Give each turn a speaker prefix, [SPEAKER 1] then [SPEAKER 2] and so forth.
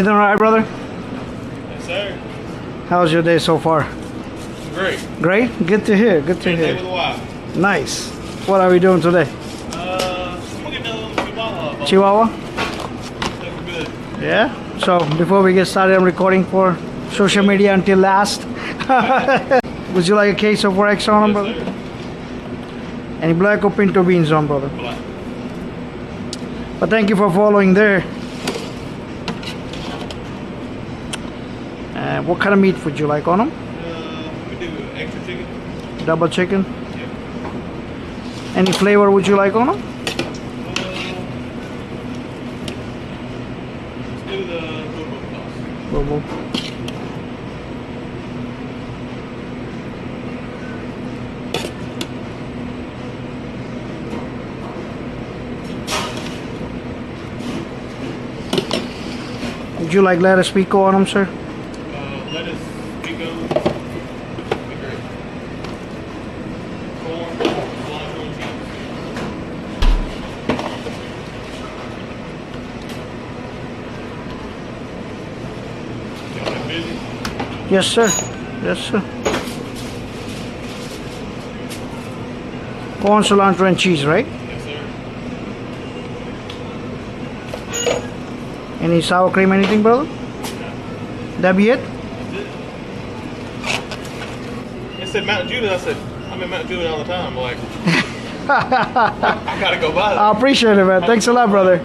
[SPEAKER 1] Everything all right, brother?
[SPEAKER 2] Yes, sir.
[SPEAKER 1] How's your day so far?
[SPEAKER 2] Great.
[SPEAKER 1] Great? Good to hear. Good to
[SPEAKER 2] Day
[SPEAKER 1] hear.
[SPEAKER 2] with a wife.
[SPEAKER 1] Nice. What are we doing today?
[SPEAKER 2] I'm gonna get another Chihuahua.
[SPEAKER 1] Chihuahua?
[SPEAKER 2] Looking good.
[SPEAKER 1] Yeah. So before we get started, I'm recording for social media until last. Would you like a case of Rex on,
[SPEAKER 2] Yes,
[SPEAKER 1] brother?
[SPEAKER 2] sir.
[SPEAKER 1] Any black or pinto beans on, brother?
[SPEAKER 2] Black.
[SPEAKER 1] But thank you for following there. What kind of meat would you like on them?
[SPEAKER 2] We do extra chicken.
[SPEAKER 1] Double chicken?
[SPEAKER 2] Yeah.
[SPEAKER 1] Any flavor would you like on them?
[SPEAKER 2] Let's do the bobo sauce.
[SPEAKER 1] Bobo. Would you like lettuce pico on them, sir?
[SPEAKER 2] Lettuce, pico. Be great. Corn, cilantro, and cheese. Y'all been busy?
[SPEAKER 1] Yes, sir. Yes, sir. Corn, cilantro, and cheese, right?
[SPEAKER 2] Yes, sir.
[SPEAKER 1] Any sour cream, anything, brother? That be it?
[SPEAKER 2] It said Mount Judah. I said, I'm in Mount Judah all the time. I'm like, I gotta go by there.
[SPEAKER 1] I appreciate it, man. Thanks a lot, brother.